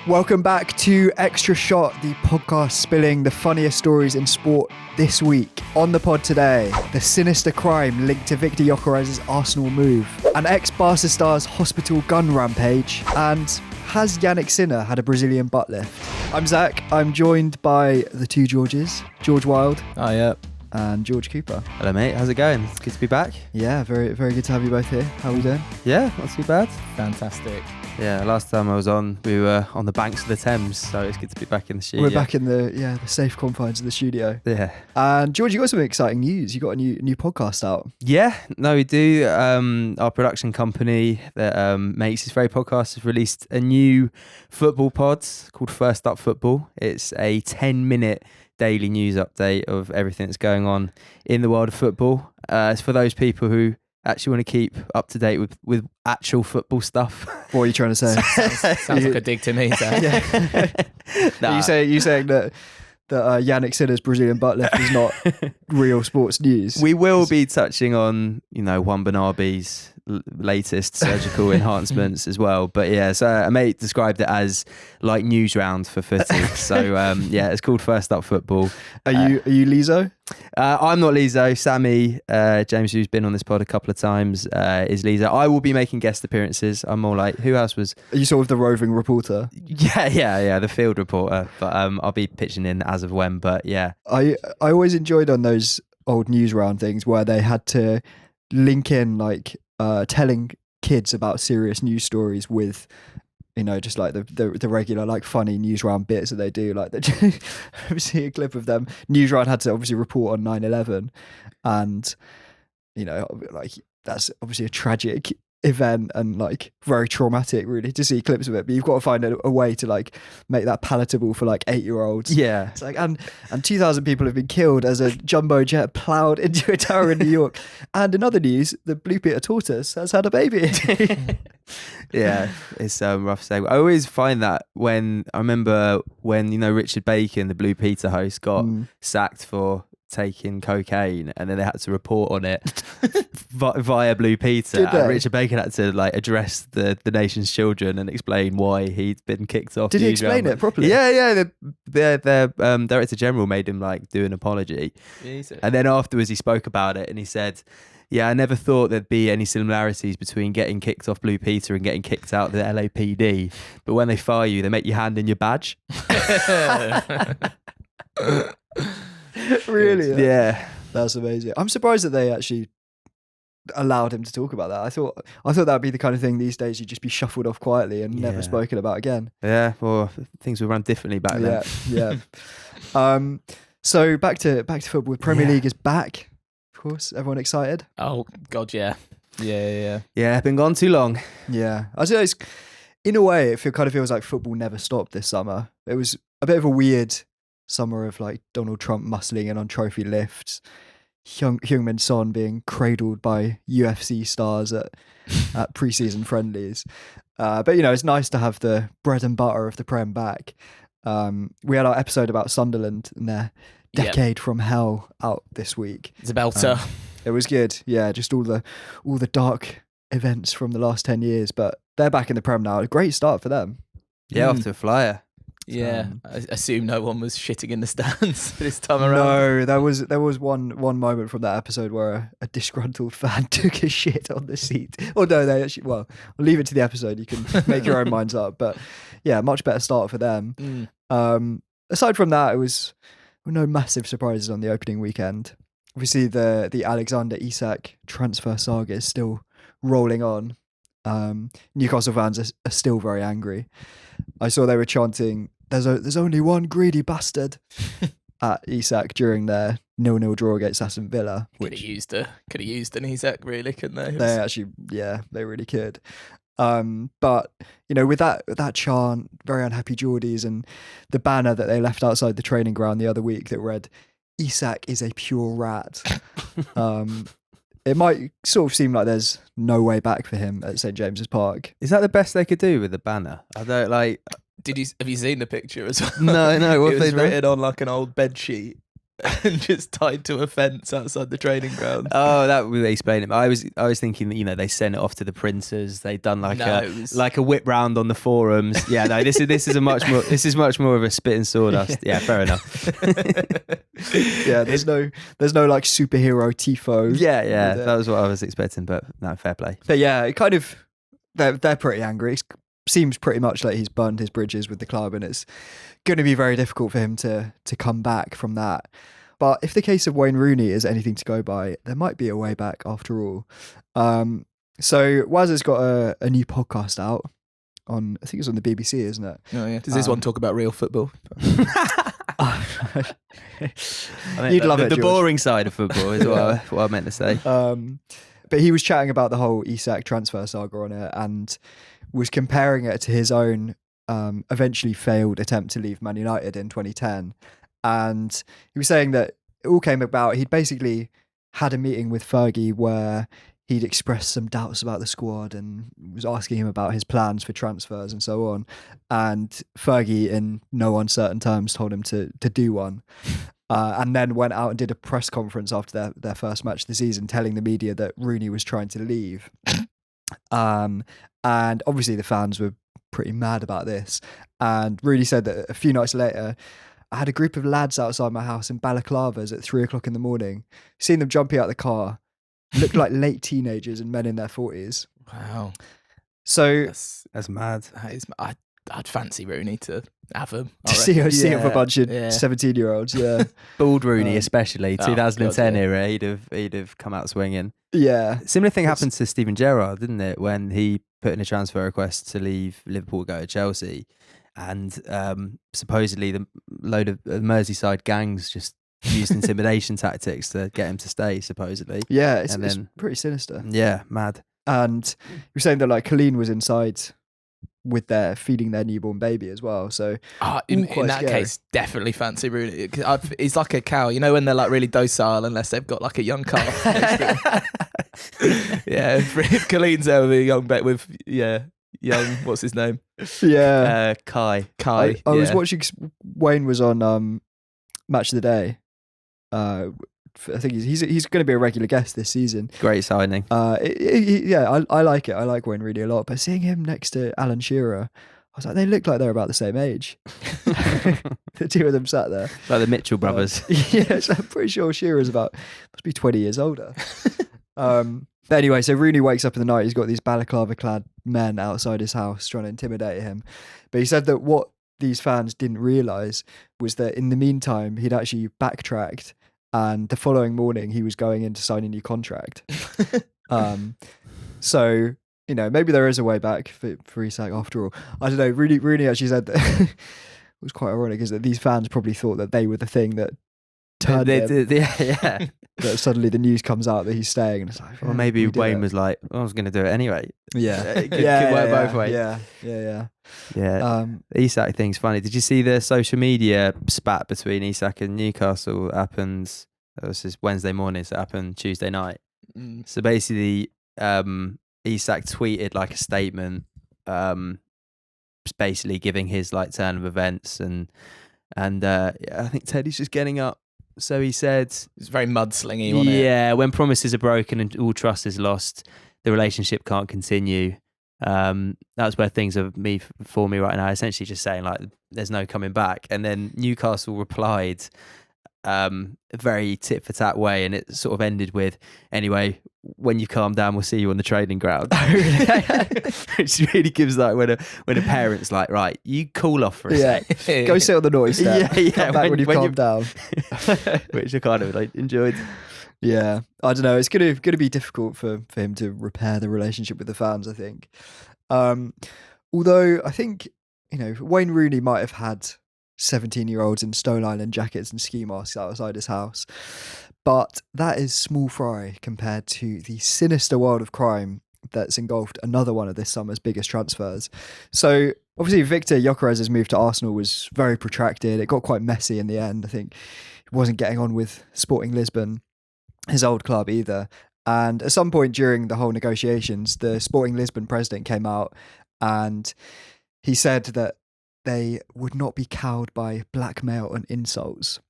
Welcome back to Extra Shot, the podcast spilling the funniest stories in sport this week. On the pod today, the sinister crime linked to Viktor Gyokeres Arsenal move, an ex-Barca star's hospital gun rampage, and has Jannik Sinner had a Brazilian butt lift? I'm Zach. I'm joined by the two Georges, George Wild. Oh, yeah. And George Cooper. Hello, mate. How's it going? It's good to be back. Yeah, very, very good to have you both here. How are we doing? Yeah, not too bad. Fantastic. Yeah, last time I was on, we were on the banks of the Thames, so it's good to be back in the studio. We're back in the safe confines of the studio. Yeah. And George, you got some exciting news. You got a new podcast out. Yeah, no, we do. Our production company that makes this very podcast has released a new football pod called First Up Football. It's a 10-minute daily news update of everything that's going on in the world of football. It's for those people who actually want to keep up to date with actual football stuff. What are you trying to say? Sounds like a dig to me, Zach. Nah. You saying that Jannik Sinner's Brazilian butt lift is not real sports news? We will be touching on, Juan Bernabé's latest surgical enhancements as well. But yeah, so a mate described it as like news round for footy. So yeah, it's called First Up Football. Are you Lizo? I'm not Lizo. Sammy James, who's been on this pod a couple of times, is Lizo. I will be making guest appearances. I'm more like, who else was? Are you sort of the roving reporter? Yeah, the field reporter. But I'll be pitching in as of when. But yeah, I always enjoyed on those old news round things where they had to link in like telling kids about serious news stories with, just like the regular like funny news round bits that they do. Like I've seen a clip of them. News round had to obviously report on 9/11, and like that's obviously a tragic event and like very traumatic really to see clips of it, but you've got to find a way to like make that palatable for like 8-year-olds. Yeah, it's like and 2,000 people have been killed as a jumbo jet ploughed into a tower in New York. And in other news, the Blue Peter tortoise has had a baby. Yeah, it's rough saying. I always find that when Richard Bacon, the Blue Peter host, got sacked for taking cocaine, and then they had to report on it via Blue Peter. And Richard Bacon had to like address the nation's children and explain why he'd been kicked off. Did he explain it properly? Yeah. The Director General made him like do an apology, and then afterwards he spoke about it and he said, "Yeah, I never thought there'd be any similarities between getting kicked off Blue Peter and getting kicked out of the LAPD. But when they fire you, they make you hand in your badge." Really? Yeah. That's amazing. I'm surprised that they actually allowed him to talk about that. I thought that would be the kind of thing these days you'd just be shuffled off quietly and never spoken about again. Yeah, well, things were run differently back then. Yeah. So back to football. Premier League is back. Of course, everyone excited? Oh God, yeah. Yeah, been gone too long. Yeah, I say it's in a way it kind of feels like football never stopped this summer. It was a bit of a weird summer of like Donald Trump muscling in on trophy lifts, Heung-min Son being cradled by UFC stars at pre-season friendlies. But it's nice to have the bread and butter of the Prem back. We had our episode about Sunderland and their decade from hell out this week. It's a belter. It was good. Yeah, just all the dark events from the last 10 years, but they're back in the Prem now. A great start for them. Yeah, off to a flyer. Yeah, I assume no one was shitting in the stands this time around. No, there was one moment from that episode where a disgruntled fan took a shit on the seat. Or no, they actually, well, I'll leave it to the episode. You can make your own minds up. But yeah, much better start for them. Aside from that, it was no massive surprises on the opening weekend. Obviously, the Alexander Isak transfer saga is still rolling on. Newcastle fans are still very angry. I saw they were chanting, there's only one greedy bastard at Isak during their 0-0 draw against Aston Villa. Could have used an Isak, really, couldn't they? They actually, they really could. But with that chant, very unhappy Geordies, and the banner that they left outside the training ground the other week that read, "Isak is a pure rat." It might sort of seem like there's no way back for him at St James's Park. Is that the best they could do with the banner? I don't like. Have you seen the picture as well? No. What it was written on like an old bed sheet. and just tied to a fence outside the training ground. Oh, that would explain it. I was thinking that they sent it off to the printers. They'd done like a whip round on the forums. Yeah, no, this is much more of a spit and sawdust. Yeah, fair enough. Yeah, there's no like superhero tifo. Yeah, that was what I was expecting, but no, fair play. But yeah, it kind of they're pretty angry. It seems pretty much like he's burned his bridges with the club, and it's going to be very difficult for him to come back from that. But if the case of Wayne Rooney is anything to go by, there might be a way back after all. So Waz has got a new podcast out on, I think it's on the BBC, isn't it? Oh yeah. Does this one talk about real football? You'd love it. The George. boring side of football is what I meant to say. But he was chatting about the whole Isak transfer saga on it and was comparing it to his own eventually failed attempt to leave Man United in 2010. And he was saying that it all came about. He'd basically had a meeting with Fergie where he'd expressed some doubts about the squad and was asking him about his plans for transfers and so on. And Fergie, in no uncertain terms, told him to do one. And then went out and did a press conference after their first match of the season, telling the media that Rooney was trying to leave. And obviously the fans were pretty mad about this. And Rooney said that a few nights later, I had a group of lads outside my house in balaclavas at 3:00 in the morning. Seen them jumping out the car, looked like late teenagers and men in their 40s. Wow. So That's mad. I'd fancy Rooney to have him. to see him a bunch of 17-year-olds, yeah. Bald Rooney, especially 2010 God, yeah. era, he'd have come out swinging. Yeah. Similar thing happened to Steven Gerrard, didn't it? When he put in a transfer request to leave Liverpool to go to Chelsea, and supposedly the load of Merseyside gangs just used intimidation tactics to get him to stay. Supposedly, Yeah, it's pretty sinister. yeah, mad. And you were saying that like Colleen was inside with feeding their newborn baby as well. So in quite that scary. case, definitely fancy Rooney. He's like a cow, when they're like really docile, unless they've got like a young calf. Yeah, if Colleen's there with a young young, what's his name? yeah. Kai. I was watching. Wayne was on Match of the Day. I think he's going to be a regular guest this season. Great signing. I like it. I like Wayne Rooney a lot. But seeing him next to Alan Shearer, I was like, they look like they're about the same age. The two of them sat there, Like the Mitchell brothers. So I'm pretty sure Shearer's must be 20 years older. But anyway, so Rooney wakes up in the night. He's got these balaclava-clad men outside his house trying to intimidate him. But he said that what these fans didn't realise was that in the meantime, he'd actually backtracked, and the following morning he was going in to sign a new contract. So, maybe there is a way back for Isak after all. I don't know. Rooney actually said that it was quite ironic, is that these fans probably thought that they were the thing that turned him. Yeah. That suddenly the news comes out that he's staying, and it's like, Or maybe Wayne was like, I was going to do it anyway. yeah, It could work both ways. Yeah. The Isak thing's funny. Did you see the social media spat between Isak and Newcastle? It happened, it was just Wednesday morning, so it happened Tuesday night. So basically, Isak tweeted like a statement, just basically giving his like turn of events, and I think Teddy's just getting up. So he said, It's very mudslingy, wasn't it? yeah, when promises are broken and all trust is lost, the relationship can't continue. That's where things are for me right now. Essentially just saying like there's no coming back. And then Newcastle replied a very tit for tat way, and it sort of ended with, anyway, when you calm down, we'll see you on the training ground. Which really gives like when a parent's like, right, you cool off for a sec. Go sit on the naughty step. Come back when you've calmed down. Which I kind of like enjoyed. Yeah, I don't know. It's gonna be difficult for him to repair the relationship with the fans, I think. Although I think Wayne Rooney might have had 17-year-olds in Stone Island jackets and ski masks outside his house, but that is small fry compared to the sinister world of crime that's engulfed another one of this summer's biggest transfers. So obviously Viktor Gyokeres' move to Arsenal was very protracted. It got quite messy in the end. I think he wasn't getting on with Sporting Lisbon, his old club, either. And at some point during the whole negotiations, the Sporting Lisbon president came out and he said that they would not be cowed by blackmail and insults.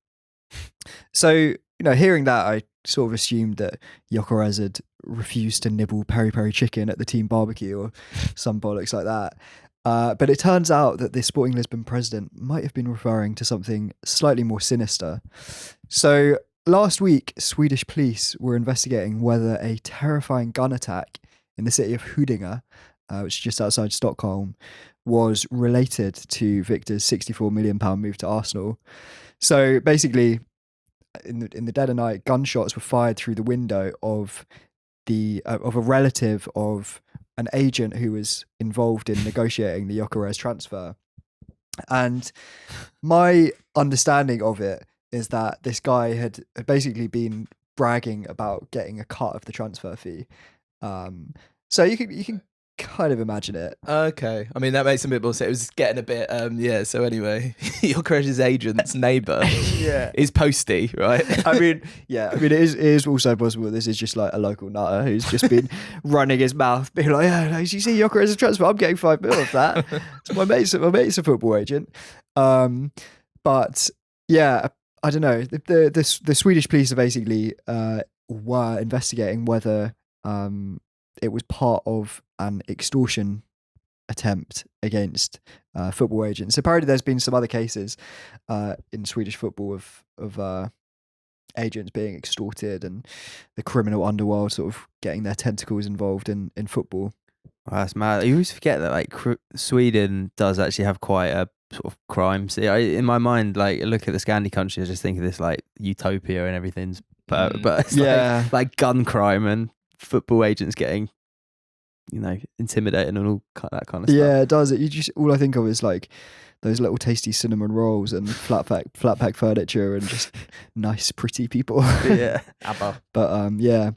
So, hearing that, I sort of assumed that Gyokeres had refused to nibble peri-peri chicken at the team barbecue or some bollocks like that. But it turns out that the Sporting Lisbon president might have been referring to something slightly more sinister. So last week, Swedish police were investigating whether a terrifying gun attack in the city of Huddinge, which is just outside Stockholm, was related to Viktor's £64 million move to Arsenal. So basically, in the dead of night, gunshots were fired through the window of a relative of an agent who was involved in negotiating the Gyokeres transfer. And my understanding of it is that this guy had basically been bragging about getting a cut of the transfer fee. So you can kind of imagine it. Okay, I mean that makes a bit more sense. It was getting a bit, So anyway, Gyokeres' agent's neighbour, is Posty, right? I mean, it is also possible this is just like a local nutter who's just been running his mouth, being like, "Yeah, you see Gyokeres' transfer, I'm getting $5 million of that." So my mate's a football agent. But yeah, I don't know. The Swedish police are basically were investigating whether it was part of an extortion attempt against football agents. Apparently there's been some other cases in Swedish football of agents being extorted and the criminal underworld sort of getting their tentacles involved in football. Wow, that's mad. You always forget that like Sweden does actually have quite a sort of crime. See, in my mind, like look at the Scandi countries, I just think of this like utopia and everything's, but it's like gun crime and football agents getting, intimidated and all that kind of stuff. Yeah, it does. All I think of is like those little tasty cinnamon rolls and flat pack furniture and just nice, pretty people. Yeah, but but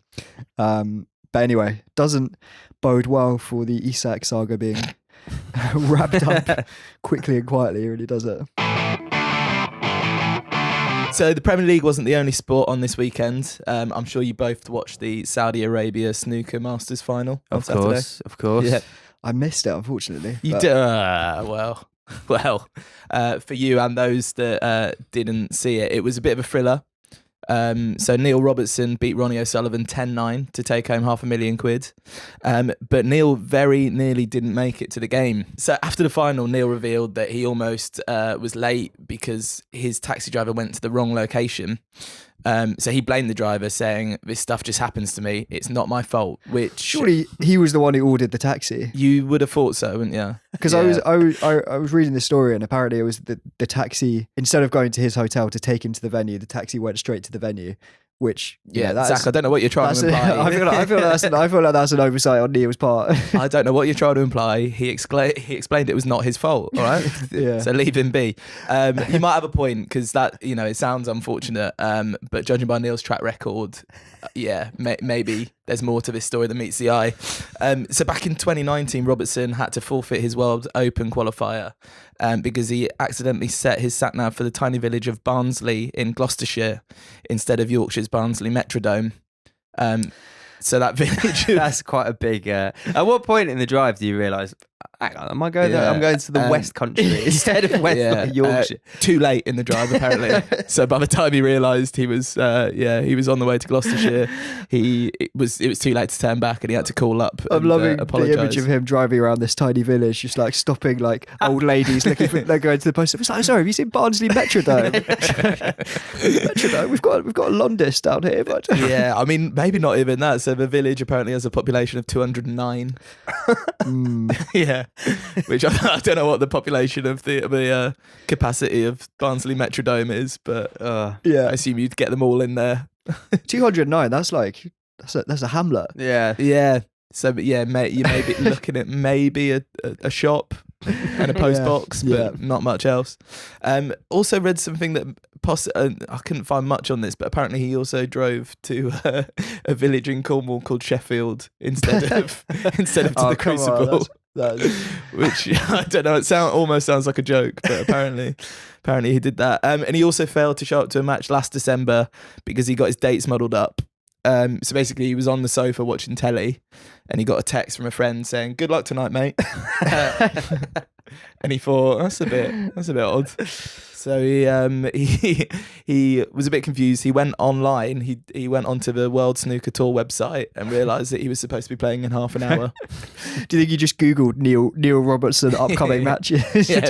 anyway, doesn't bode well for the Isak saga being wrapped up quickly and quietly. It really does it. So the Premier League wasn't the only sport on this weekend. I'm sure you both watched the Saudi Arabia snooker Masters final on Saturday. Of course. Yeah. I missed it, unfortunately. You did. Well, for you and those that didn't see it, it was a bit of a thriller. So Neil Robertson beat Ronnie O'Sullivan 10-9 to take home £500,000. But Neil very nearly didn't make it to the game. So after the final, Neil revealed that he almost was late because his taxi driver went to the wrong location. So he blamed the driver, saying, "This stuff just happens to me. It's not my fault." Which surely he was the one who ordered the taxi. You would have thought so, wouldn't you? Because I was reading the story, and apparently it was the taxi, instead of going to his hotel to take him to the venue, the taxi went straight to the venue. Which Zach, I don't know what you're trying to imply. I feel like that's an oversight on Neil's part. I don't know what you're trying to imply. He explained it was not his fault. All right, So leave him be. You might have a point because that it sounds unfortunate. But judging by Neil's track record, maybe there's more to this story than meets the eye. So back in 2019, Robertson had to forfeit his World Open qualifier because he accidentally set his sat-nav for the tiny village of Barnsley in Gloucestershire instead of Yorkshire's Barnsley Metrodome. So that village... That's quite a big... At what point in the drive do you realise, hang on, am I going there? I'm going to the West Country instead of West Yorkshire. Too late in the drive, apparently. So by the time he realised he was on the way to Gloucestershire, it was too late to turn back and he had to call up and I'm loving apologise. The image of him driving around this tiny village, just like stopping like old ladies looking for, they're going to the post office. Like, sorry, have you seen Barnsley Metrodome? Metrodome, we've got a Londis down here. But yeah, I mean, maybe not even that. So the village apparently has a population of 209. Yeah, which I don't know what the population of the capacity of Barnsley Metrodome is, but I assume you'd get them all in there. 209. That's a hamlet. Yeah. So you may be looking at maybe a shop and a post box, but not much else. Also read something that I couldn't find much on this, but apparently he also drove to a village in Cornwall called Sheffield instead of to the Crucible. Which I don't know. It almost sounds like a joke, but apparently he did that. And he also failed to show up to a match last December because he got his dates muddled up. So basically, he was on the sofa watching telly, and he got a text from a friend saying, "Good luck tonight, mate." And he thought, that's a bit odd. So he was a bit confused. He went online. He went onto the World Snooker Tour website and realised that he was supposed to be playing in half an hour. Do you think you just Googled Neil Robertson upcoming matches? Yeah,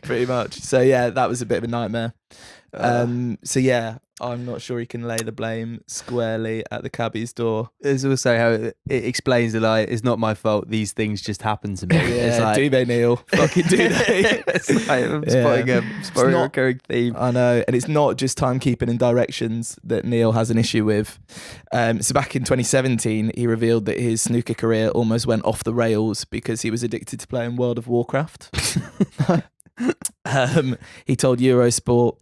pretty much. So yeah, that was a bit of a nightmare. So yeah, I'm not sure he can lay the blame squarely at the cabbie's door. There's also how it explains the lie. It's not my fault. These things just happen to me. Yeah, It's like, do they, Neil? Fucking do they? it's like I'm spotting a recurring theme. I know, and it's not just timekeeping and directions that Neil has an issue with. So back in 2017, he revealed that his snooker career almost went off the rails because he was addicted to playing World of Warcraft. He told Eurosport,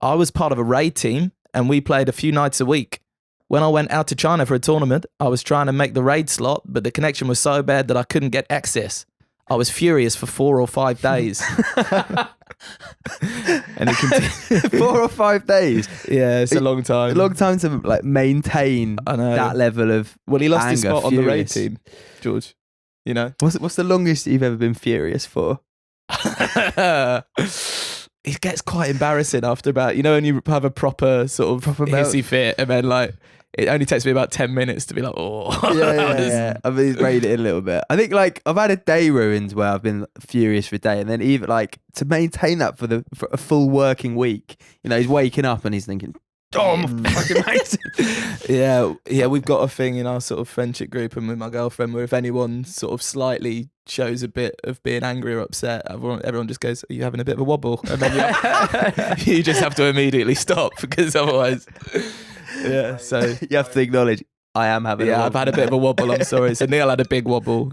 "I was part of a raid team and we played a few nights a week. When I went out to China for a tournament, I was trying to make the raid slot, but the connection was so bad that I couldn't get access. I was furious for 4 or 5 days." And he continued. 4 or 5 days. Yeah, it's a long time. A long time to like maintain that level of Well, he lost his anger, spot on the raid furious. team, George. You know? What's the longest you've ever been furious for? It gets quite embarrassing after about, you know, when you have a proper sort of hissy fit and then like it only takes me about 10 minutes to be like, oh. Yeah. I've been raided it a little bit. I think like I've had a day ruined where I've been furious for a day, and then even like to maintain that for a full working week, you know, he's waking up and he's thinking, "Oh, I'm fucking amazing." Yeah, we've got a thing in our sort of friendship group and with my girlfriend where if anyone sort of slightly shows a bit of being angry or upset, everyone just goes, "Are you having a bit of a wobble?" And then you just have to immediately stop because otherwise, yeah. So You have to acknowledge I am having. yeah, a I've had a bit of a wobble. I'm sorry. So Neil had a big wobble.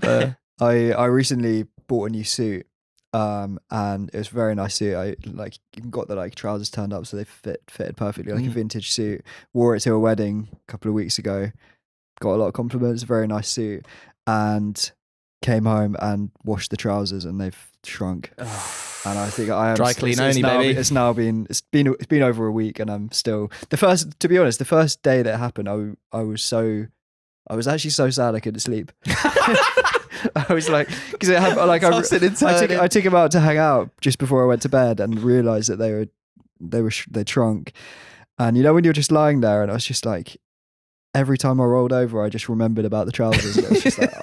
I recently bought a new suit, and it was a very nice suit. I like even got the like trousers turned up so they fitted perfectly, like a vintage suit. Wore it to a wedding a couple of weeks ago. Got a lot of compliments. Very nice suit, and came home and washed the trousers and they've shrunk. And I think I am Dry clean only, baby. It's been over a week, and I'm still to be honest, the first day that it happened, I was actually so sad I couldn't sleep. I was like, because it happened, like I took him out to hang out just before I went to bed and realised that they'd shrunk. And you know when you're just lying there, and I was just like, every time I rolled over, I just remembered about the trousers. And it was just like,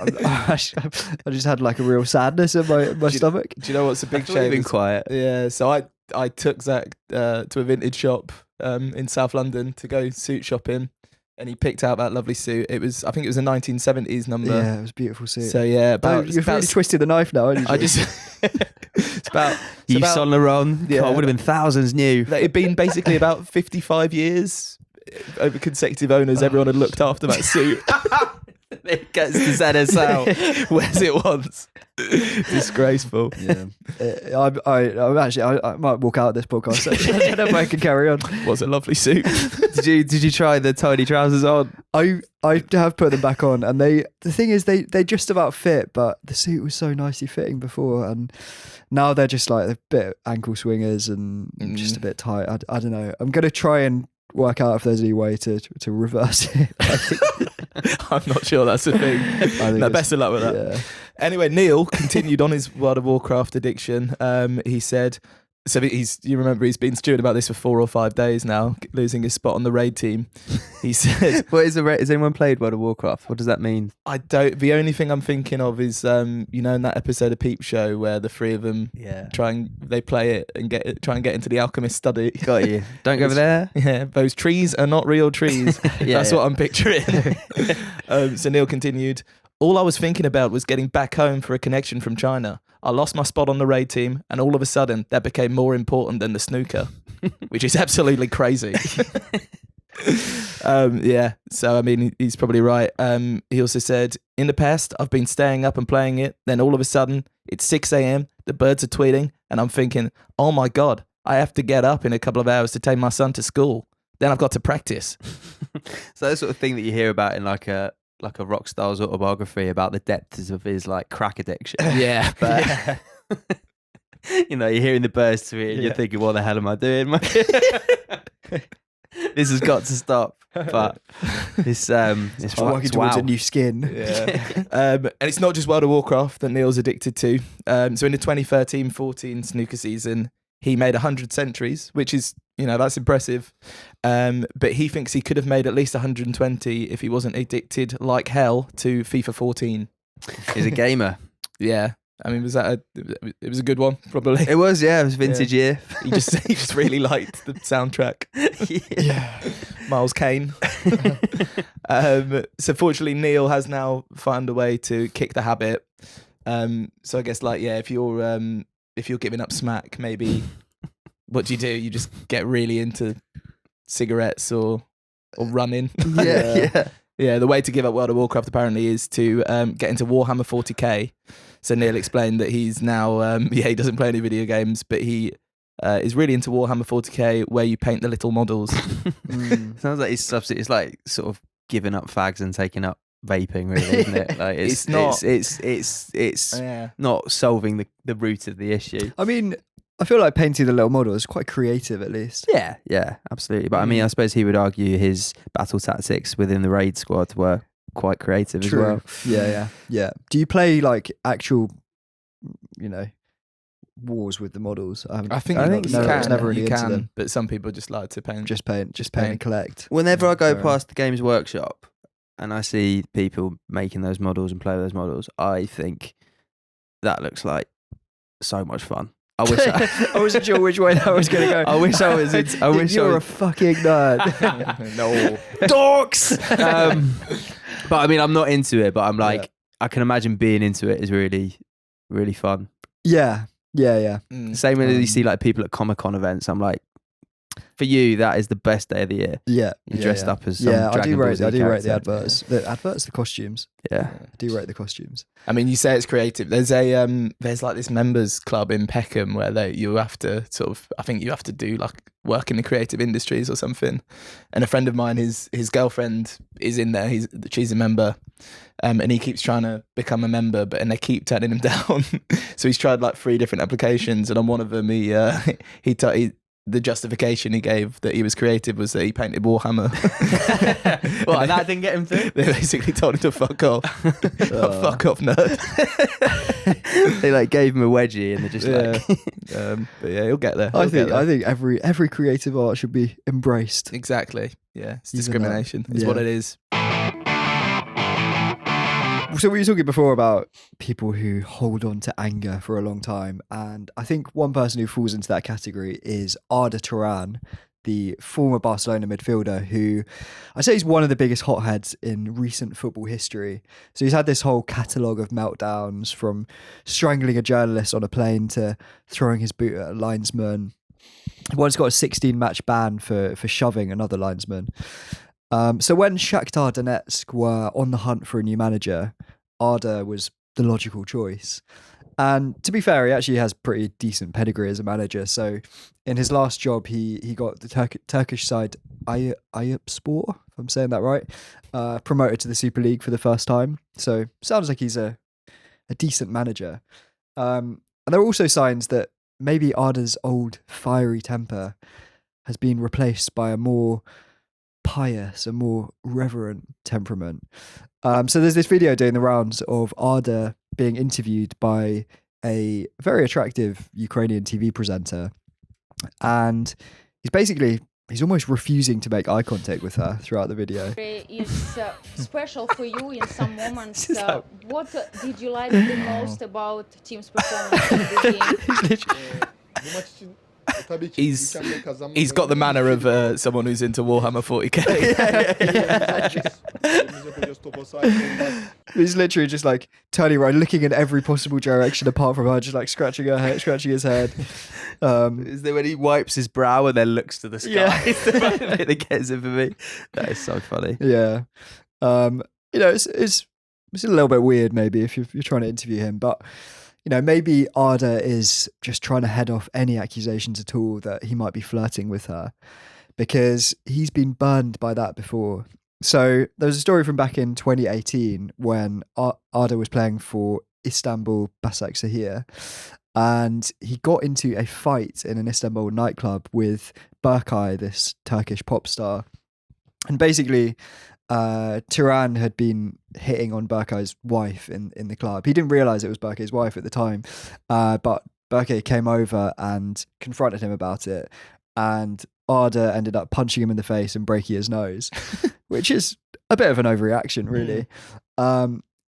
I just had like a real sadness in my stomach. Do you know what's a big Shame? shame? Been quiet. Yeah, so I took Zach to a vintage shop in South London to go suit shopping, and he picked out that lovely suit. I think it was a 1970s number. Yeah, it was a beautiful suit. So yeah, you've really twisted the knife now, haven't you? I just it's about Yves Saint Laurent. Yeah. God, would have been thousands new. it'd been basically about 55 years over consecutive owners. Everyone had looked after that suit. It gets to ZSL. Wears it once. Disgraceful. Yeah. I might walk out of this podcast. I don't know if I can carry on. Was a lovely suit. Did you try the tiny trousers on? I have put them back on, and the thing is they just about fit, but the suit was so nicely fitting before, and now they're just like a bit ankle swingers and just a bit tight. I don't know. I'm gonna try and work out if there's any way to reverse it. I'm not sure that's a thing. No, best of luck with that. Yeah. Anyway, Neil continued on his World of Warcraft addiction. He said, so you remember he's been stewing about this for 4 or 5 days now, losing his spot on the raid team. He said, What is has anyone played World of Warcraft? What does that mean? the only thing I'm thinking of is, you know, in that episode of Peep Show where the three of them they play it and try and get into the alchemist study. Got you. Don't go over there. Yeah, those trees are not real trees. That's what I'm picturing. So Neil continued, "All I was thinking about was getting back home for a connection from China. I lost my spot on the raid team, and all of a sudden that became more important than the snooker," which is absolutely crazy. Yeah, so I mean, he's probably right. He also said, "In the past, I've been staying up and playing it. Then all of a sudden, it's 6 a.m. The birds are tweeting, and I'm thinking, oh my god, I have to get up in a couple of hours to take my son to school. Then I've got to practice." So that sort of thing that you hear about in like a rock star's autobiography about the depths of his like crack addiction. Yeah, But you know, you're hearing the birds to it and you're thinking, what the hell am I doing? This has got to stop. But it's working towards a new skin. Yeah. And it's not just World of Warcraft that Neil's addicted to. So in the 2013-14 snooker season, he made 100 centuries, which is, that's impressive. But he thinks he could have made at least 120 if he wasn't addicted like hell to FIFA 14. He's a gamer. Yeah. I mean, it was a good one, probably. It was, yeah. It was vintage year. He just really liked the soundtrack. Yeah. Miles Kane. So fortunately, Neil has now found a way to kick the habit. So I guess if you're giving up smack, maybe what do? You just get really into cigarettes or running. Yeah. The way to give up World of Warcraft apparently is to get into Warhammer 40k. So Neil explained that he's now he doesn't play any video games, but he is really into Warhammer 40k, where you paint the little models. Sounds like it's like sort of giving up fags and taking up vaping, really, isn't it? Like it's not solving the root of the issue. I mean, I feel like painting the little model is quite creative, at least. Yeah, absolutely. But I mean, I suppose he would argue his battle tactics within the raid squad were quite creative as well. Yeah. Do you play like actual, wars with the models? I think you can, but some people just like to paint. Just paint and collect. Whenever I go past the Games Workshop and I see people making those models and play with those models, I think that looks like so much fun. I wish I wasn't sure which way that was going to go. I wish I was. You're a fucking nerd. No, dorks. But I mean, I'm not into it. But I'm like, I can imagine being into it is really, really fun. Yeah. Same when you see like people at Comic-Con events. I'm like, for you, that is the best day of the year. Yeah, you're dressed up as some I do rate the adverts. The costumes. Yeah, I do rate the costumes. I mean, you say it's creative. There's like this members club in Peckham where you have to I think you have to do like work in the creative industries or something. And a friend of mine, his girlfriend is in there. She's a member. And he keeps trying to become a member, and they keep turning him down. So he's tried like 3 different applications, and on one of them, the justification he gave that he was creative was that he painted Warhammer. Well, and that didn't get him through? They basically told him to fuck off. Fuck off, nerd. They like gave him a wedgie and they're just but yeah, he'll get there. I think every creative art should be embraced. Exactly. Yeah, it's discrimination. Is what it is. So we were talking before about people who hold on to anger for a long time, and I think one person who falls into that category is Arda Turan, the former Barcelona midfielder, who I say is one of the biggest hotheads in recent football history. So he's had this whole catalogue of meltdowns, from strangling a journalist on a plane to throwing his boot at a linesman. He once got a 16-match ban for shoving another linesman. So when Shakhtar Donetsk were on the hunt for a new manager, Arda was the logical choice. And to be fair, he actually has pretty decent pedigree as a manager. So in his last job, he got the Turkish side Ayıpspor, if I'm saying that right, promoted to the Super League for the first time. So sounds like he's a decent manager. And there are also signs that maybe Arda's old fiery temper has been replaced by a more pious, a more reverent temperament. So there's this video doing the rounds of Arda being interviewed by a very attractive Ukrainian TV presenter, and he's almost refusing to make eye contact with her throughout the video. It's special for you in some moments. What did you like the most about team's performance in the game? He's got the manner of someone who's into Warhammer 40k. He's literally just like turning around, looking in every possible direction apart from her, just like scratching his head. Is there when he wipes his brow and then looks to the sky? Yeah. It's the bit that gets it for me. That is so funny. Yeah. It's a little bit weird maybe if you're trying to interview him, but maybe Arda is just trying to head off any accusations at all that he might be flirting with her, because he's been burned by that before. So there was a story from back in 2018 when Arda was playing for Istanbul Başakşehir, and he got into a fight in an Istanbul nightclub with Berkay, this Turkish pop star. And basically, Turan had been hitting on Berkay's wife in the club. He didn't realise it was Berkay's wife at the time, but Berke came over and confronted him about it, and Arda ended up punching him in the face and breaking his nose, which is a bit of an overreaction, really.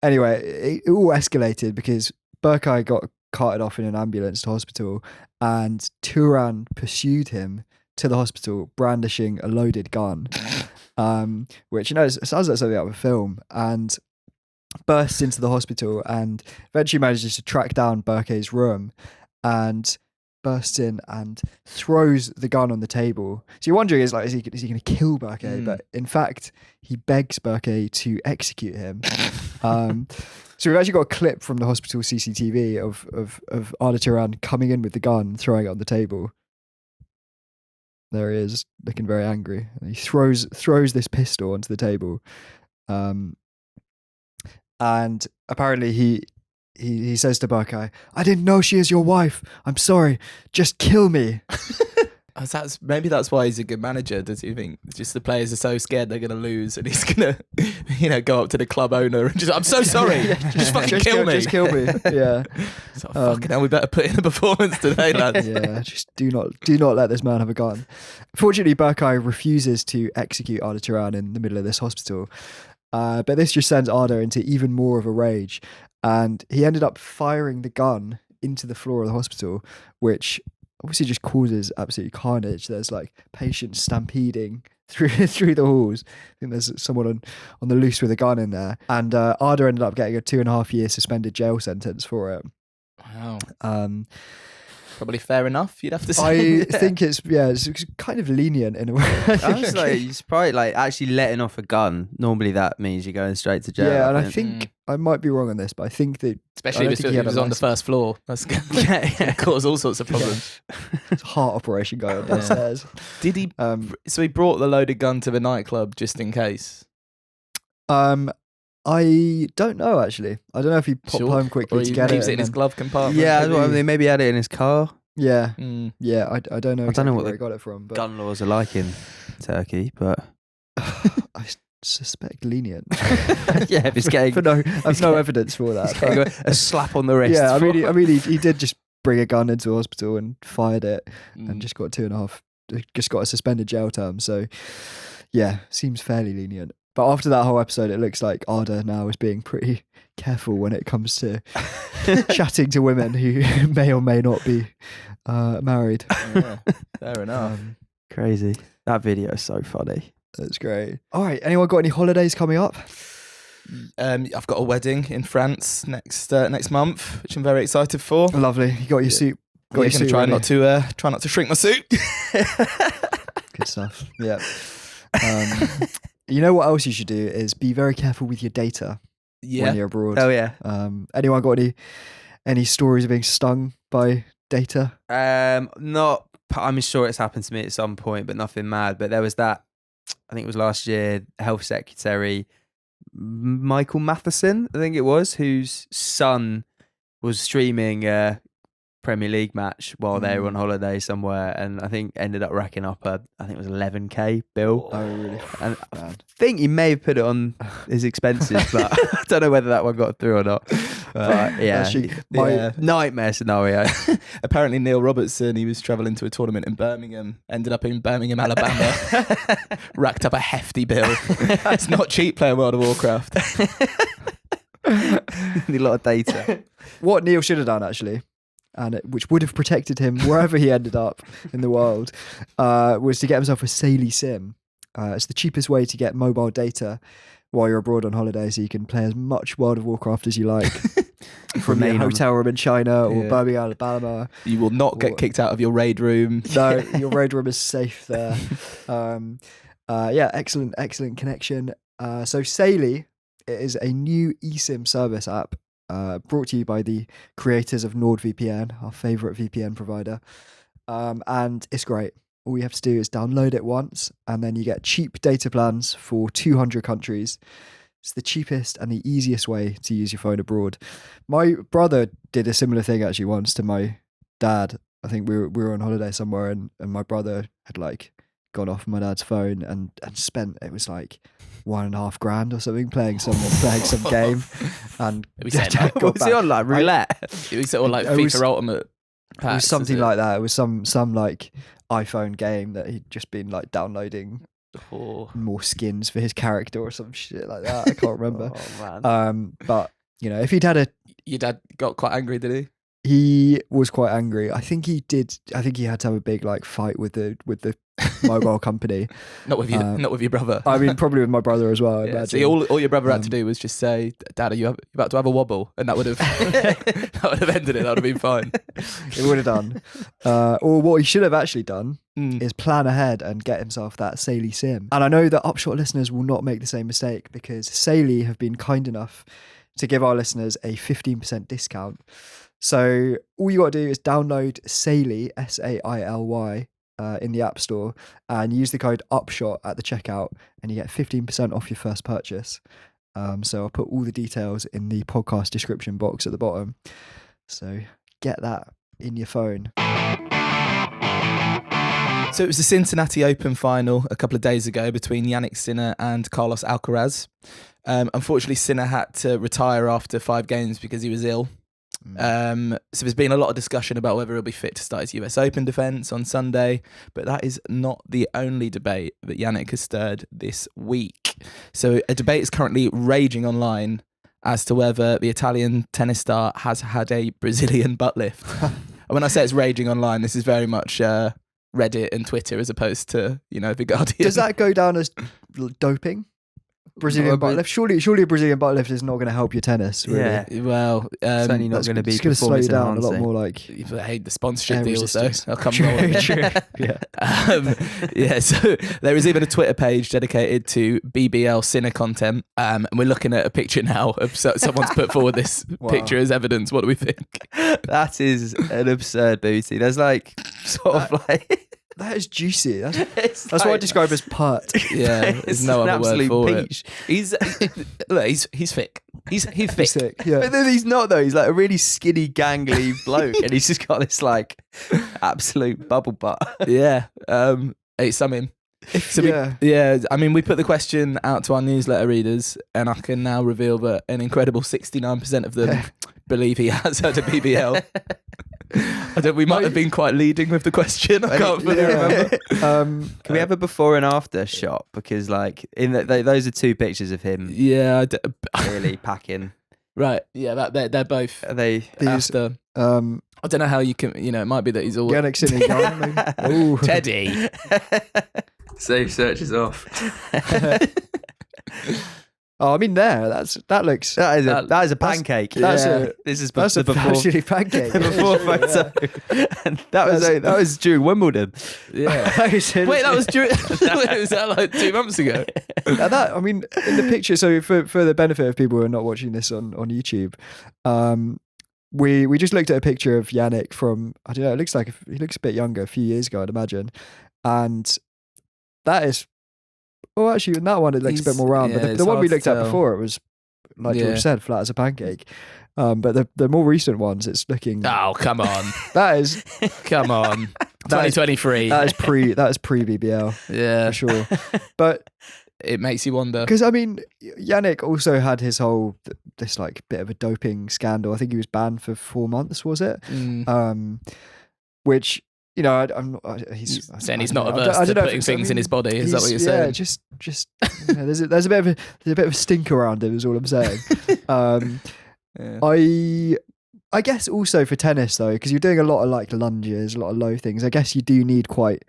Anyway, it all escalated because Berke got carted off in an ambulance to hospital, and Turan pursued him to the hospital brandishing a loaded gun, which, it sounds like something out of a film, and bursts into the hospital and eventually manages to track down Berke's room and bursts in and throws the gun on the table. So you're wondering, is he going to kill Berke? But in fact, he begs Berke to execute him. So we've actually got a clip from the hospital CCTV of Arda Turan coming in with the gun, throwing it on the table. There he is, looking very angry. And he throws this pistol onto the table. And apparently he says to Berke, "I didn't know she is your wife. I'm sorry. Just kill me." Maybe that's why he's a good manager. Does he think just the players are so scared they're going to lose, and he's going to, go up to the club owner and just, "I'm so sorry. Just fucking kill me. Just kill me." Yeah. So, fucking hell, we better put in a performance today, lads. Yeah. Just do not let this man have a gun. Fortunately, Berke refuses to execute Arda Turan in the middle of this hospital. But this just sends Arda into even more of a rage, and he ended up firing the gun into the floor of the hospital, which obviously just causes absolute carnage. There's like patients stampeding through the halls. I think there's someone on the loose with a gun in there, and Arda ended up getting a 2.5 year suspended jail sentence for it. Wow. Probably fair enough, you'd have to say. I think it's kind of lenient in a way. I was like, he's probably like actually letting off a gun. Normally that means you're going straight to jail. Yeah, and I think I might be wrong on this, but I think that especially if he was on the first floor, that's going cause all sorts of problems. It's a heart operation going on downstairs. Did he? So he brought the loaded gun to the nightclub just in case. I don't know, actually. I don't know if he popped home quickly to get it. Keeps it in his glove compartment. Yeah, I mean, maybe he had it in his car. Yeah. Yeah, I don't know. I don't know what where he got it from. But gun laws are like in Turkey, but I suspect lenient. Yeah, if he's getting... But no, I've no evidence for that. A slap on the wrist. Yeah, I mean, he did just bring a gun into hospital and fired it and just got just got a suspended jail term. So, yeah, seems fairly lenient. But after that whole episode, it looks like Arda now is being pretty careful when it comes to chatting to women who may or may not be married. Yeah, fair enough. Crazy. That video is so funny. That's great. All right, anyone got any holidays coming up? I've got a wedding in France next month, which I'm very excited for. Lovely. You got your suit. Got your suit. Try not to shrink my suit. Good stuff. Yeah. You know what else you should do is be very careful with your data when you're abroad. Oh yeah. Anyone got any stories of being stung by data? Not. I'm sure it's happened to me at some point, but nothing mad. But there was that. I think it was last year. Health Secretary Michael Matheson, I think it was, whose son was streaming a Premier League match while they were on holiday somewhere, and I think ended up racking up I think it was 11k bill. Oh, really? And I think he may have put it on his expenses, but I don't know whether that one got through or not. But yeah, nightmare scenario. Apparently Neil Robertson, he was travelling to a tournament in Birmingham, ended up in Birmingham, Alabama, racked up a hefty bill. It's not cheap playing World of Warcraft. Need a lot of data. What Neil should have done, actually, which would have protected him wherever he ended up in the world, was to get himself a Saily SIM. It's the cheapest way to get mobile data while you're abroad on holiday, so you can play as much World of Warcraft as you like from your hotel room in China or Birmingham, Alabama. You will not get kicked out of your raid room. No, your raid room is safe there. Excellent connection. So Saily is a new eSIM service app brought to you by the creators of NordVPN, our favourite VPN provider. And it's great. All you have to do is download it once, and then you get cheap data plans for 200 countries. It's the cheapest and the easiest way to use your phone abroad. My brother did a similar thing actually once to my dad. I think we were on holiday somewhere, and my brother had gone off my dad's phone and spent, it was like $1,500 or something playing some game. And was it on like roulette? It was on like FIFA Ultimate. It was something like that. It was some like iPhone game that he'd just been like downloading more skins for his character or some shit like that. I can't remember. Oh, man. But if he'd had your dad got quite angry, did he? He was quite angry. I think he did. I think he had to have a big like fight with the mobile company. Not with you, not with your brother. I mean, probably with my brother as well. I Yeah, imagine. see, all your brother had to do was just say, "Dad, are you about to have a wobble?" And that would have that would have ended it. That would have been fine. It would have done. Or what he should have actually done is plan ahead and get himself that Saley sim. And I know that Upshot listeners will not make the same mistake because Saley have been kind enough to give our listeners a 15% discount. So all you got to do is download Saley, Saily, in the App Store and use the code UPSHOT at the checkout and you get 15% off your first purchase. So I'll put all the details in the podcast description box at the bottom. So get that in your phone. So it was the Cincinnati Open final a couple of days ago between Jannik Sinner and Carlos Alcaraz. Unfortunately, Sinner had to retire after 5 games because he was ill. So there's been a lot of discussion about whether he'll be fit to start his US Open defence on Sunday, but that is not the only debate that Jannik has stirred this week. So a debate is currently raging online as to whether the Italian tennis star has had a Brazilian butt lift. And when I say it's raging online, this is very much Reddit and Twitter as opposed to, The Guardian. Does that go down as doping? Brazilian butt lift. Surely a Brazilian butt lift is not going to help your tennis. Really. Yeah. Well, certainly not going to be. It's going to slow you down a lot more. Like hey, the sponsorship deals, though. resistance. I'll come along. Yeah. So there is even a Twitter page dedicated to BBL Sinner content, and we're looking at a picture now of someone's put forward this picture as evidence. What do we think? That is an absurd booty. There's like that is juicy. That's what I describe as put. Yeah, there's no other word for peach. He's thick. He's thick. He's sick. Yeah. But then he's not though. He's like a really skinny, gangly bloke, and he's just got this like absolute bubble butt. Yeah. It's something. So I mean, we put the question out to our newsletter readers, and I can now reveal that an incredible 69% of them believe he has had a BBL. We might have been quite leading with the question. I can't fully remember. Can we have a before and after shot? Because like those are 2 pictures of him. Yeah, really packing. Right. Yeah, they're both. Are they after? I don't know how you can. It might be that he's all Jannik Sinner. Teddy. Save search is off. Oh, I mean, that looks. That is a pancake. This is that's the a before actually pancake. the before photo. And that was during Wimbledon. Yeah. Wait, that was during. Was that like 2 months ago? I mean, in the picture. So for the benefit of people who are not watching this on YouTube, we just looked at a picture of Jannik from, I don't know. It looks like he looks a bit younger, a few years ago, I'd imagine, and that is. Well, actually, in that one it looks a bit more round, but the one we looked at before, it was like George said, flat as a pancake. But the more recent ones, it's looking. Oh, come on! That is, come on. 2023. That is pre BBL. Yeah, for sure. But it makes you wonder because I mean, Jannik also had his whole this like bit of a doping scandal. I think he was banned for 4 months. Was it? Which. I'm not. He's saying he's not averse to putting things in his body. Is that what you're saying? Yeah, just. There's a bit of a stink around him. Is all I'm saying. I guess also for tennis though, because you're doing a lot of like lunges, a lot of low things. I guess you do need quite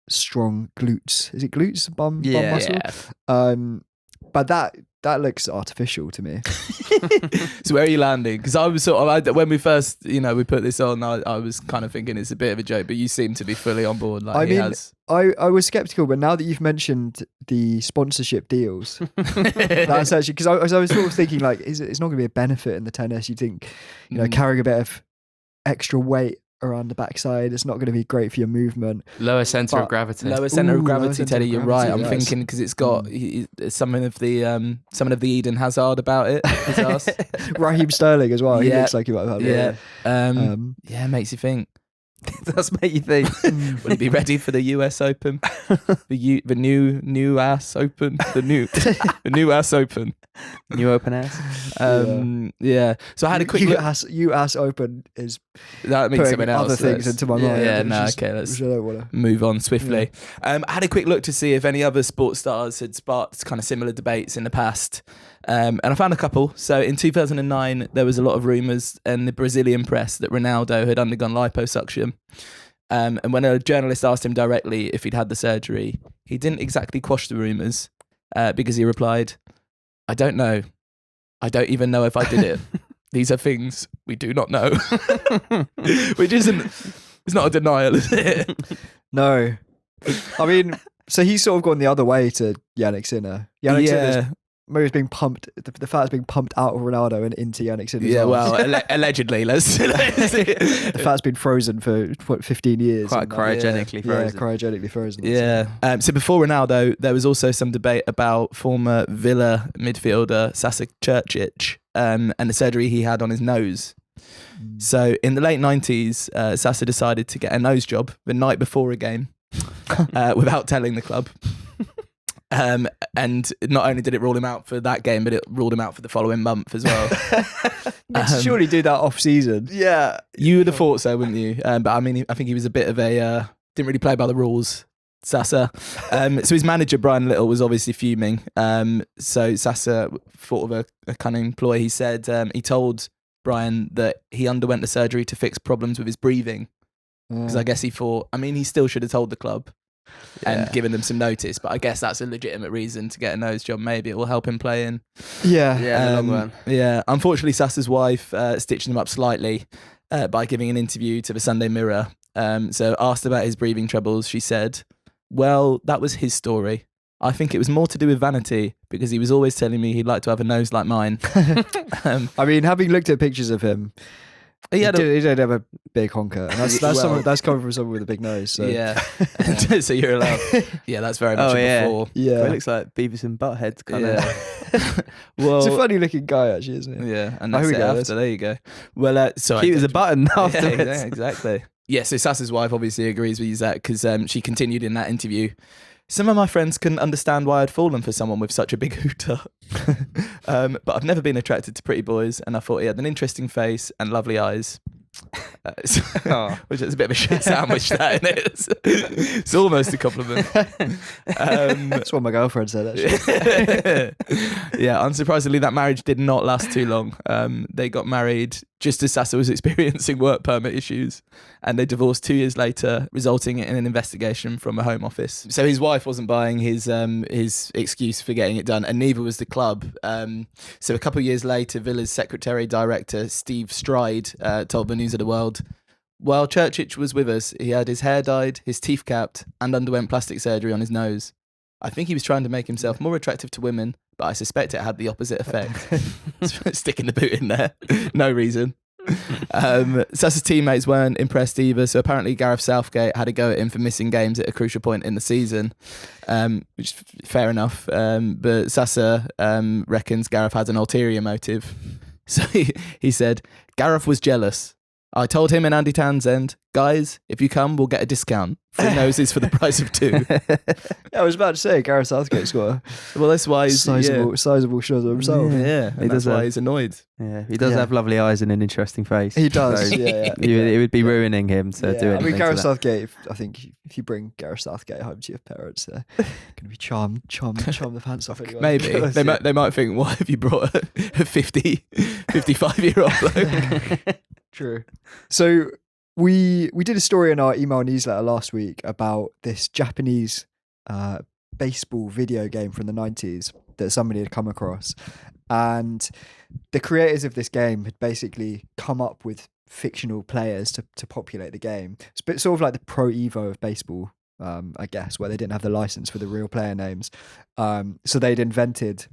strong glutes. Is it glutes? Bum muscle. Yeah. But that looks artificial to me. So where are you landing? Because I was when we first, we put this on, I was kind of thinking it's a bit of a joke, but you seem to be fully on board. Like I was skeptical, but now that you've mentioned the sponsorship deals, that's actually because I was sort of thinking like, it's not going to be a benefit in the tennis. You think, carrying a bit of extra weight around the backside, it's not going to be great for your movement. Lower centre of gravity. Lower centre of gravity, Teddy. You're right. I'm thinking because it's got something of the Eden Hazard about it. His ass. Raheem Sterling as well. He looks like he might have. Yeah, makes you think. Does make you think. Will he be ready for the US Open? The new ass Open? The new ass Open. New open ass. Yeah. So I had a quick look. US Open is That means something else. other things into my mind. Yeah, which no, is- okay, let's which I don't wanna- move on swiftly. I had a quick look to see if any other sports stars had sparked kind of similar debates in the past. And I found a couple. So in 2009, there was a lot of rumours in the Brazilian press that Ronaldo had undergone liposuction. And when a journalist asked him directly if he'd had the surgery, he didn't exactly quash the rumours because he replied, "I don't know. I don't even know if I did it. These are things we do not know." Which it's not a denial, is it? No. I mean, so he's sort of gone the other way to Jannik Sinner. Jannik Sinner's maybe it's being pumped. The fat's being pumped out of Ronaldo and into Jannik Sinner. Yeah, well, allegedly, let's the fat's been frozen for what, 15 years. Quite and, cryogenically frozen. Yeah, cryogenically frozen. Yeah. So before Ronaldo, there was also some debate about former Villa midfielder Sasa Čurčić and the surgery he had on his nose. So in the late 90s, Sasa decided to get a nose job the night before a game without telling the club. And not only did it rule him out for that game, but it ruled him out for the following month as well. Surely do that off season. Yeah, you would have thought so, wouldn't you? But I mean, I think he was a bit of a didn't really play by the rules. Sasa. So his manager Brian Little was obviously fuming. So Sasa thought of a cunning ploy. He said he told Brian that he underwent the surgery to fix problems with his breathing, because I guess he thought. I mean, he still should have told the club and given them some notice, but I guess that's a legitimate reason to get a nose job. Maybe it will help him play in. Yeah. In the long run. Yeah. Unfortunately, Sasa's wife stitched him up slightly by giving an interview to the Sunday Mirror. So asked about his breathing troubles, she said, "Well, that was his story. I think it was more to do with vanity, because he was always telling me he'd like to have a nose like mine." I mean, having looked at pictures of him, he did have a big honker. And that's coming from someone with a big nose. So. Yeah. So you're allowed. Yeah, that's very much before. Yeah. It looks like Beavis and Butthead kind of. Well, it's a funny looking guy, actually, isn't he? Yeah, and that's it after. There you go. Well, sorry. He was a button afterwards. Yeah, exactly. Yeah, so Sasa's wife obviously agrees with you, Zach, because she continued in that interview. "Some of my friends couldn't understand why I'd fallen for someone with such a big hooter. But I've never been attracted to pretty boys, and I thought he had an interesting face and lovely eyes." Which is a bit of a shit sandwich, that, isn't it? It's almost a compliment. That's what my girlfriend said, actually. Yeah, unsurprisingly, that marriage did not last too long. They got married just as Sasa was experiencing work permit issues, and they divorced 2 years later, resulting in an investigation from a Home Office. So his wife wasn't buying his excuse for getting it done, and neither was the club. So a couple of years later, Villa's secretary director Steve Stride told the News of the World, "While Čurčić was with us, he had his hair dyed, his teeth capped, and underwent plastic surgery on his nose. I think he was trying to make himself more attractive to women, but I suspect it had the opposite effect." Sticking the boot in there. No reason. Sasa's teammates weren't impressed either, so apparently Gareth Southgate had a go at him for missing games at a crucial point in the season, which is fair enough. But Sasa reckons Gareth had an ulterior motive. So he said, "Gareth was jealous. I told him and Andy Townsend, guys, if you come, we'll get a discount. 3 noses for the price of 2. Yeah, I was about to say, Gareth Southgate's got a Well, that's why he's sizable shot of himself. Yeah, and that's why he's annoyed. Yeah, he does have lovely eyes and an interesting face. He does, So yeah. It would be ruining him to do anything. I mean, Gareth to that. Southgate, I think if you bring Gareth Southgate home to your parents, they're going to be charm the pants off anyway. Maybe. They might think, why have you brought a 55-year-old bloke? True. So we did a story in our email newsletter last week about this Japanese baseball video game from the 90s that somebody had come across, and the creators of this game had basically come up with fictional players to populate the game. It's a bit sort of like the Pro Evo of baseball, I guess, where they didn't have the license for the real player names. So they'd invented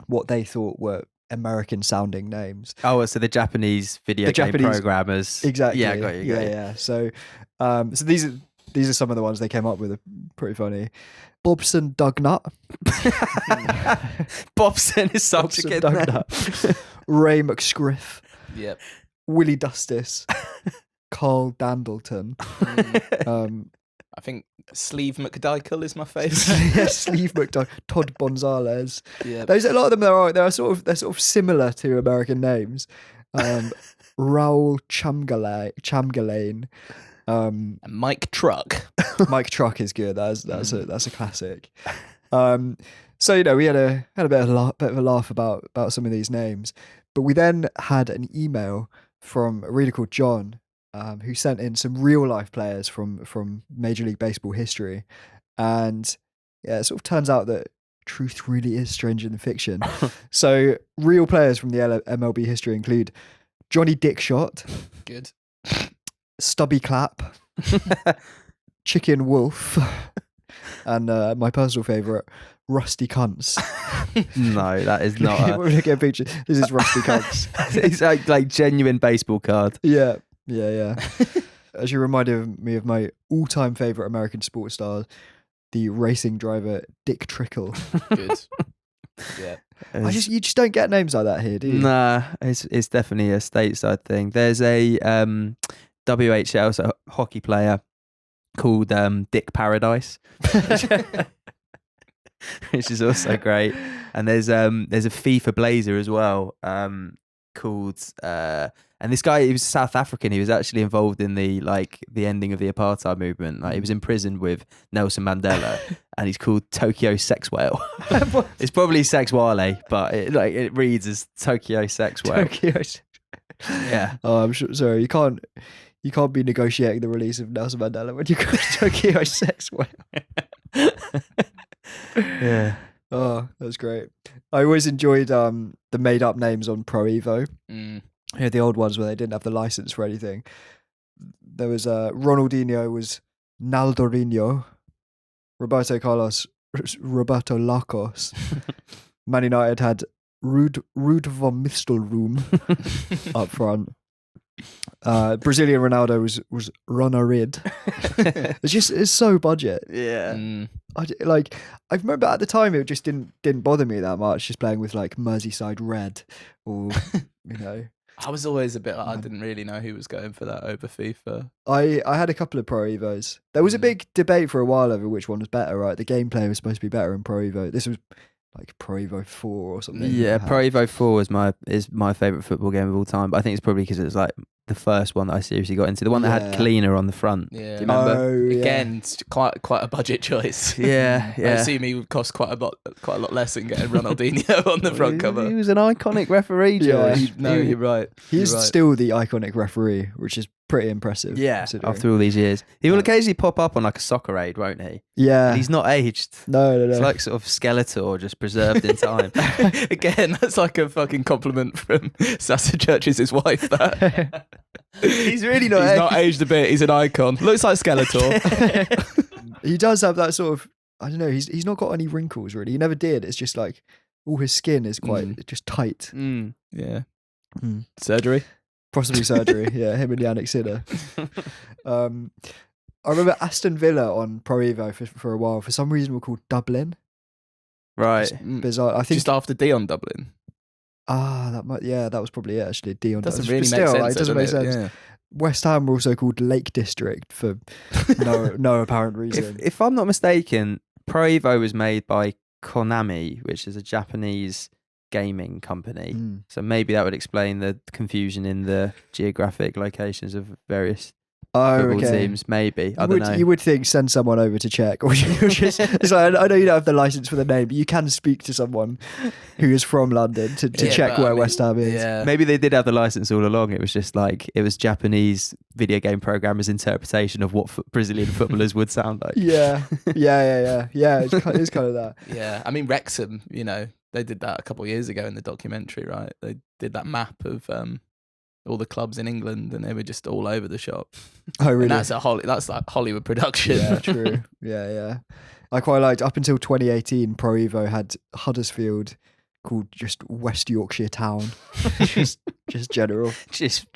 what they thought were American sounding names. Oh, so the Japanese video game programmers. Exactly. Yeah, got you. Yeah. So these are some of the ones they came up with. Are pretty funny. Bobson Dugnut. Bobson is such a good name. Ray McScriff. Yep. Willie Dustis. Carl Dandleton. I think Sleeve McDykel is my favourite. Yeah, Sleeve McDonald, Todd Gonzalez. Yeah. There's a lot of them. They're sort of similar to American names. Raul Chamberlain. Mike Truck. Mike Truck is good. That's a classic. So we had a bit of a laugh about some of these names, but we then had an email from a reader called John, who sent in some real life players from Major League Baseball history, and it sort of turns out that truth really is stranger than fiction. So real players from the MLB history include Johnny Dickshot, Good. Stubby Clapp, Chicken Wolf, and my personal favourite, Rusty Cunts. No, that is not. We're looking at a picture. This is Rusty Cunts. It's like genuine baseball card. Yeah. As you reminded me of my all-time favourite American sports star, the racing driver Dick Trickle. Good. Yeah. You just don't get names like that here, do you? Nah, it's definitely a stateside thing. There's a WHL, so hockey player called Dick Paradise, which is also great. And there's a FIFA Blazer as well, called and this guy, he was South African. He was actually involved in the ending of the apartheid movement. Like, he was imprisoned with Nelson Mandela, and he's called Tokyo Sex Whale. It's probably Sex Wale, but it reads as Tokyo Sex Whale. Tokyo. Yeah. Oh, I'm sure. Sorry, you can't be negotiating the release of Nelson Mandela when you go to Tokyo Sex Whale. Yeah. Oh, that's great. I always enjoyed the made up names on Pro Evo. You know, the old ones where they didn't have the license for anything. There was Ronaldinho was Naldorinho, Roberto Carlos, Roberto Lacos. Man United had Ruud von Mistelroom up front. Brazilian Ronaldo was Ronarid. It's so budget. Yeah. I remember at the time it just didn't bother me that much, just playing with like Merseyside Red or I was always a bit I didn't really know who was going for that over FIFA. I had a couple of Pro Evos. There was a big debate for a while over which one was better, right? The gameplay was supposed to be better in Pro Evo. This was like Pro Evo 4 or something. Yeah, Pro Evo 4 is my favourite football game of all time. But I think it's probably because it was like the first one that I seriously got into. The one that had cleaner on the front. Yeah. Do you remember? Oh, yeah. Again, it's quite a budget choice. Yeah. I assume he would cost quite a lot less than getting Ronaldinho on the front cover. He was an iconic referee, Yeah. George. You're right. He's You're right. still the iconic referee, which is pretty impressive. Yeah, considering. after all these years. He will occasionally pop up on like a soccer aid, won't he? Yeah. And he's not aged. No. It's like sort of Skeletor, just preserved in time. Again, that's like a fucking compliment from Sasa Church's wife. That He's really not he's aged. not aged a bit. He's an icon. Looks like Skeletor. He does have that sort of, I don't know, he's not got any wrinkles really. He never did. It's just like all his skin is quite just tight. Yeah. Mm. Surgery. Possibly surgery. Yeah, him and Jannik Sinner. I remember Aston Villa on Pro Evo for a while. For some reason, were called Dublin. Right. Bizarre. I think Just after Dion Dublin. that was probably it. Actually, Dion Doesn't Dublin. really But make still, sense. like, it doesn't make sense. Yeah. West Ham were also called Lake District for no apparent reason. If I'm not mistaken, Pro Evo was made by Konami, which is a Japanese gaming company. So maybe that would explain the confusion in the geographic locations of various football teams. Maybe. I don't know. You would think send someone over to check, or it's like, I know you don't have the license for the name, but you can speak to someone who is from London to check where West Ham is. Yeah. Maybe they did have the license all along. It was just like it was Japanese video game programmers' interpretation of what Brazilian footballers would sound like. Yeah. It's kind of that. Yeah. I mean, Wrexham, they did that a couple of years ago in the documentary, right? They did that map of all the clubs in England, and they were just all over the shop. Oh, really? And that's like Hollywood production. Yeah, true. Yeah. I quite liked, up until 2018, Pro Evo had Huddersfield called just West Yorkshire Town. just general. Just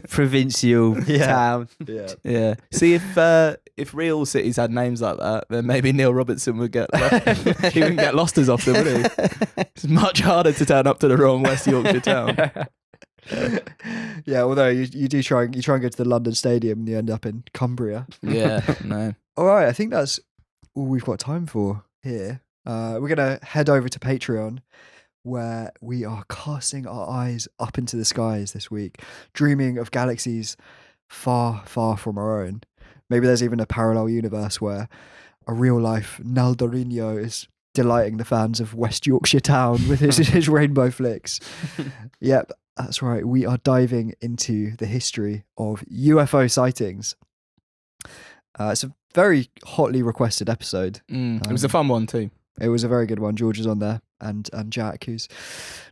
provincial town. Yeah. Yeah. See, if real cities had names like that, then maybe Neil Robertson would get he wouldn't get lost as often, would he? It's much harder to turn up to the wrong West Yorkshire town. Yeah, although you try and go to the London Stadium and you end up in Cumbria. Yeah, no. All right, I think that's all we've got time for here. We're gonna head over to Patreon, where we are casting our eyes up into the skies this week, dreaming of galaxies far, far from our own. Maybe there's even a parallel universe where a real-life Naldorinho is delighting the fans of West Yorkshire Town with his rainbow flicks. Yep, that's right. We are diving into the history of UFO sightings. It's a very hotly requested episode. It was a fun one too. It was a very good one. George is on there, and Jack, who's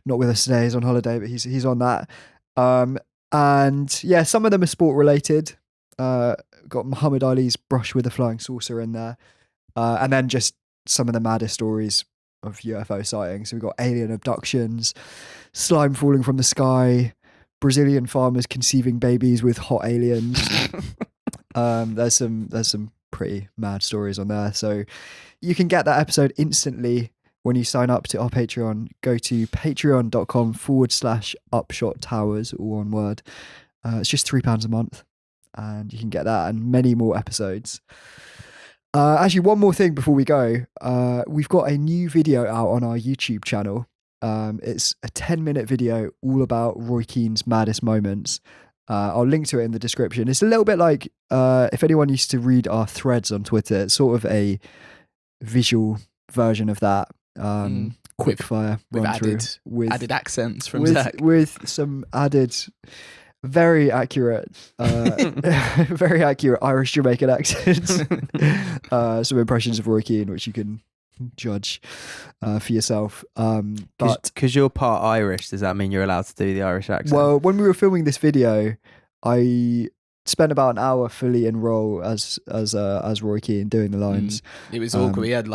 not with us today, is on holiday, but he's on that. And yeah, some of them are sport related. Got Muhammad Ali's brush with a flying saucer in there, and then just some of the maddest stories of UFO sightings. So we've got alien abductions, slime falling from the sky, Brazilian farmers conceiving babies with hot aliens. There's some pretty mad stories on there. So you can get that episode instantly when you sign up to our Patreon. Go to patreon.com/Upshot Towers, all one word. It's just £3 a month, and you can get that and many more episodes. Actually, one more thing before we go. We've got a new video out on our YouTube channel. It's a 10-minute video all about Roy Keane's maddest moments. I'll link to it in the description. It's a little bit like if anyone used to read our threads on Twitter, it's sort of a visual version of that. Quickfire with run through added accents from Zach. With some added very accurate Irish Jamaican accents. Some impressions of Roy Keane, which you can judge for yourself. But because you're part Irish, does that mean you're allowed to do the Irish accent? Well, when we were filming this video, I spent about an hour fully in role as Roy Keane doing the lines. It was awkward. We had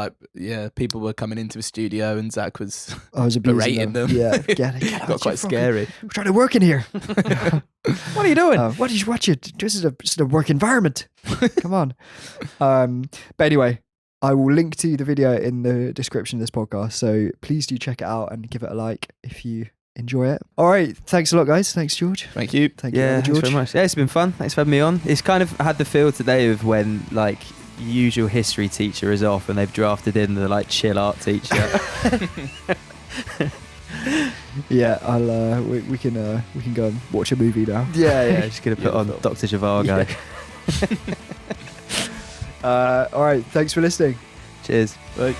people were coming into the studio and Zach was I was berating them. Yeah, get got quite scary. We're trying to work in here. What are you doing? What did you watch it? This is a work environment. Come on. But anyway, I will link to the video in the description of this podcast. So please do check it out and give it a like if you enjoy it. All right. Thanks a lot, guys. Thanks, George. Thank you. Thank you, George. George. Thanks very much. Yeah, it's been fun. Thanks for having me on. It's kind of had the feel today of when like usual history teacher is off and they've drafted in the like chill art teacher. Yeah, I'll we can go and watch a movie now. Yeah. Just gonna put on Dr. Zhivago. Yeah. All right. Thanks for listening. Cheers. Bye.